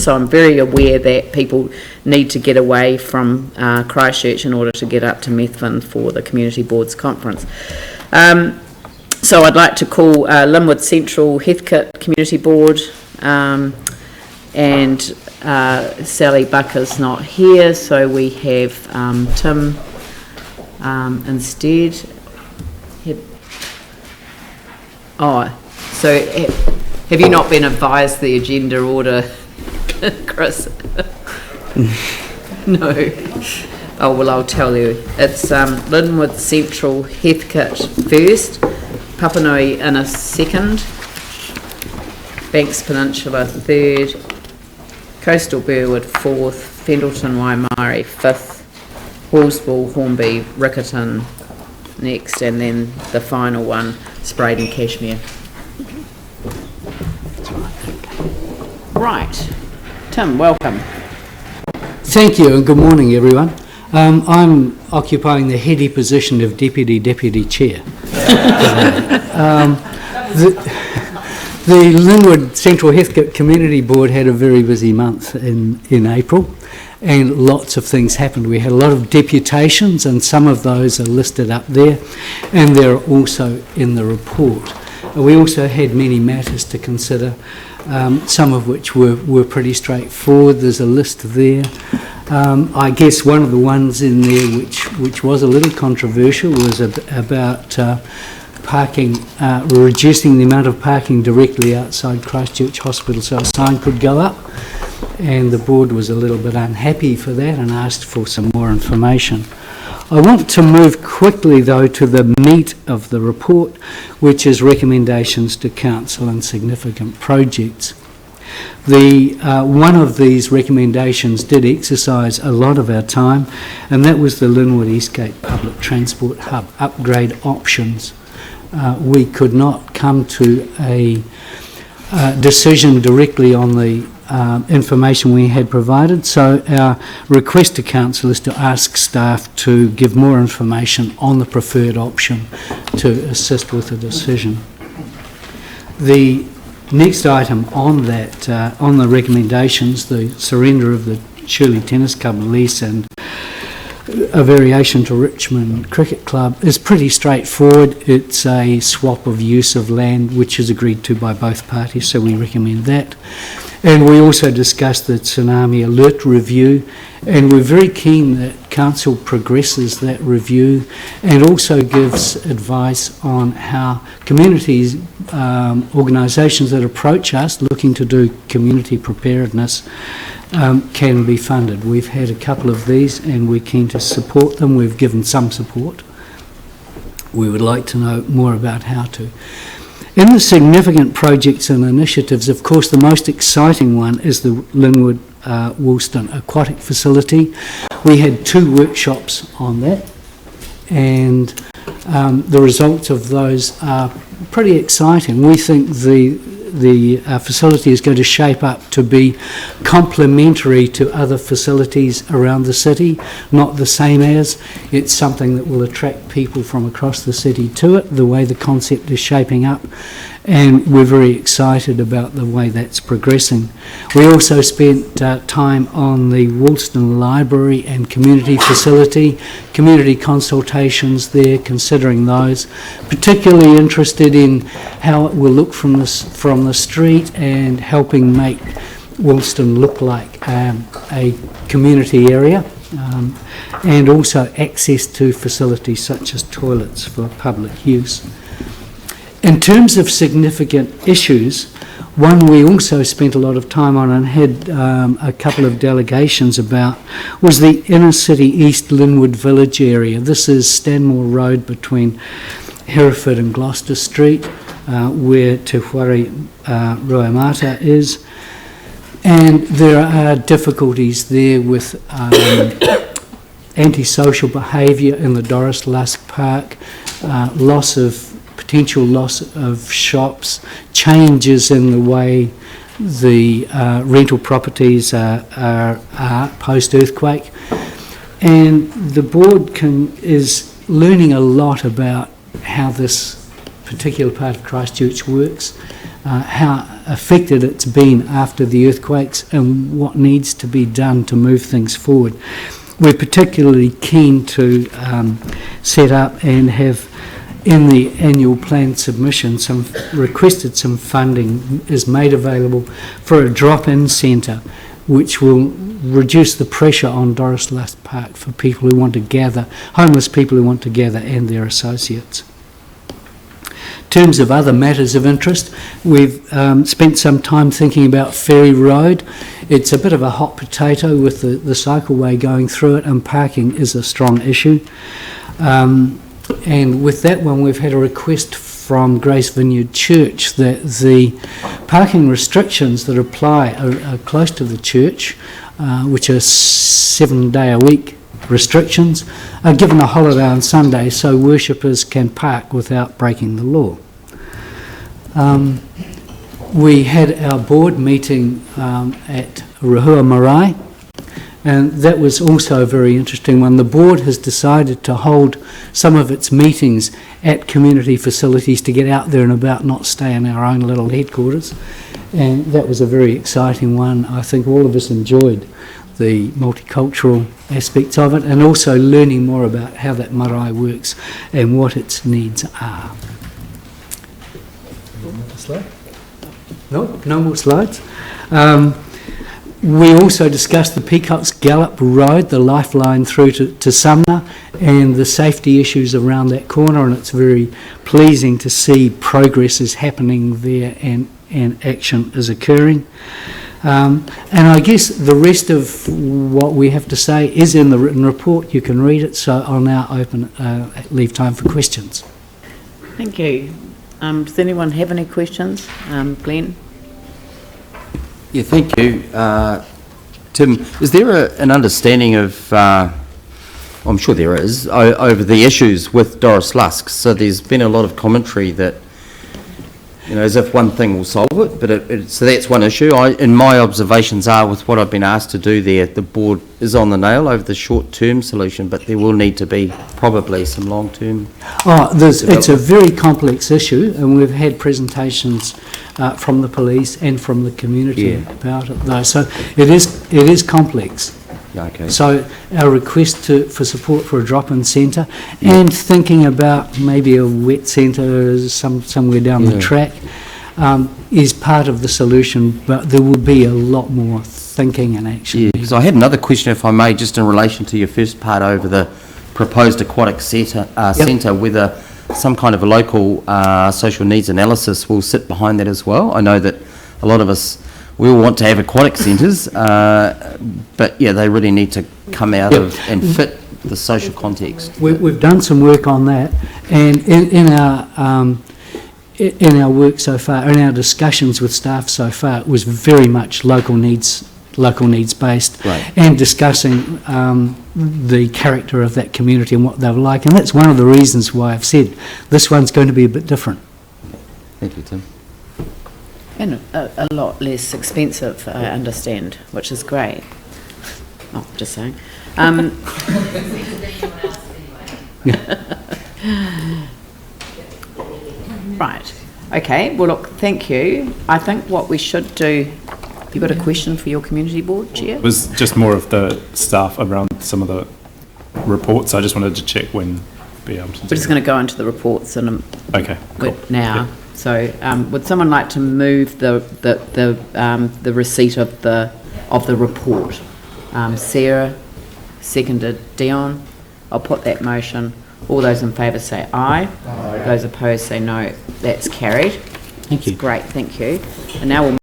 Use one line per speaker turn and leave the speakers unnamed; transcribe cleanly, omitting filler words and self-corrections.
so I'm very aware that people need to get away from Christchurch in order to get up to Methven for the Community Boards Conference. So I'd like to call Linwood-Central-Heathcote Community Board, and Sally Bucker's not here, so we have Tim instead. So have you not been advised the agenda order, Chris? No. Oh, well, I'll tell you. It's Linwood-Central-Heathcote first, Papanui in a second, Banks Peninsula third, Coastal Burwood fourth, Fendleton Waimari fifth, Hallsville, Hornby, Riccarton next, and then the final one, Spraydon Cashmere. Right. Tim, welcome.
Thank you and good morning everyone. I'm occupying the heady position of Deputy Chair. The Linwood-Central-Heathcote Community Board had a very busy month in April, and lots of things happened. We had a lot of deputations, and some of those are listed up there, and they're also in the report. We also had many matters to consider, some of which were pretty straightforward. There's a list there. I guess one of the ones in there which was a little controversial was about parking, reducing the amount of parking directly outside Christchurch Hospital so a sign could go up, and the board was a little bit unhappy for that and asked for some more information. I want to move quickly though to the meat of the report, which is recommendations to council and significant projects. One of these recommendations did exercise a lot of our time, and that was the Linwood-Eastgate Public Transport Hub upgrade options. We could not come to a decision directly on the information we had provided, so our request to council is to ask staff to give more information on the preferred option to assist with the decision. The next item on that, on the recommendations, the surrender of the Shirley Tennis Club lease and a variation to Richmond Cricket Club, is pretty straightforward. It's a swap of use of land which is agreed to by both parties, so we recommend that. And we also discussed the tsunami alert review, and we're very keen that council progresses that review and also gives advice on how communities, organisations that approach us looking to do community preparedness can be funded. We've had a couple of these and we're keen to support them. We've given some support. We would like to know more about how to. In the significant projects and initiatives, of course, the most exciting one is the Linwood Woolston Aquatic Facility. We had 2 workshops on that, and the results of those are pretty exciting. We think the facility is going to shape up to be complementary to other facilities around the city, not the same as. It's something that will attract people from across the city to it, the way the concept is shaping up, and we're very excited about the way that's progressing. We also spent time on the Woolston Library and Community Facility, community consultations there, considering those, particularly interested in how it will look from the street and helping make Woolston look like a community area, and also access to facilities such as toilets for public use. In terms of significant issues, one we also spent a lot of time on and had a couple of delegations about was the inner city East Linwood Village area. This is Stanmore Road between Hereford and Gloucester Street, where Te Whare Ruamata is, and there are difficulties there with antisocial behaviour in the Doris Lusk Park, potential loss of shops, changes in the way the rental properties are post-earthquake, and the board is learning a lot about how this particular part of Christchurch works, how affected it's been after the earthquakes and what needs to be done to move things forward. We're particularly keen to set up and have in the annual plan submission requested some funding is made available for a drop-in centre which will reduce the pressure on Doris Lusk Park for people who want to gather, homeless people who want to gather and their associates. In terms of other matters of interest, we've spent some time thinking about Ferry Road. It's a bit of a hot potato with the cycleway going through it, and parking is a strong issue. And with that one, we've had a request from Grace Vineyard Church that the parking restrictions that apply are close to the church, which are 7-day-a-week restrictions, are given a holiday on Sunday so worshippers can park without breaking the law. We had our board meeting at Rahua Marae, and that was also a very interesting one. The board has decided to hold some of its meetings at community facilities to get out there and about, not stay in our own little headquarters, and that was a very exciting one. I think all of us enjoyed the multicultural aspects of it, and also learning more about how that marae works and what its needs are. No more slides. We also discussed the Peacock's Gallop Road, the lifeline through to Sumner, and the safety issues around that corner, and it's very pleasing to see progress is happening there and action is occurring. And I guess the rest of what we have to say is in the written report. You can read it, so I'll now leave time for questions.
Thank you. Does anyone have any questions? Glenn?
Yeah, thank you. Tim, is there an understanding of, I'm sure there is, over the issues with Doris Lusk? So there's been a lot of commentary that, you know, as if one thing will solve it, but so that's one issue. And my observations are, with what I've been asked to do there, the board is on the nail over the short-term solution, but there will need to be probably some long-term.
It's a very complex issue, and we've had presentations from the police and from the community about it, though. So it is complex.
Okay.
So our request for support for a drop-in centre and thinking about maybe a wet centre somewhere down the track is part of the solution, but there will be a lot more thinking and action.
Yeah, because I had another question, if I may, just in relation to your first part over the proposed aquatic centre, whether some kind of a local social needs analysis will sit behind that as well. I know that a lot of us, we all want to have aquatic centres, but yeah, they really need to come out of and fit the social context.
We've done some work on that, and in our work so far, in our discussions with staff so far, it was very much local needs based,
right,
and discussing the character of that community and what they were like, and that's one of the reasons why I've said this one's going to be a bit different.
Thank you, Tim.
And a lot less expensive, I understand, which is great. Oh, just saying. Right. Okay. Well, look, thank you. I think what we should do... Have you got a question for your community board, Chair?
It was just more of the staff around some of the reports. I just wanted to check when be able to
We're just going to go into the reports in
okay, cool.
now. Yeah. So, would someone like to move the receipt of the report? Sarah, seconded. Dion. I'll put that motion. All those in favour say aye. Aye. Those opposed say no. That's carried.
Thank you.
Great, thank you. And now we'll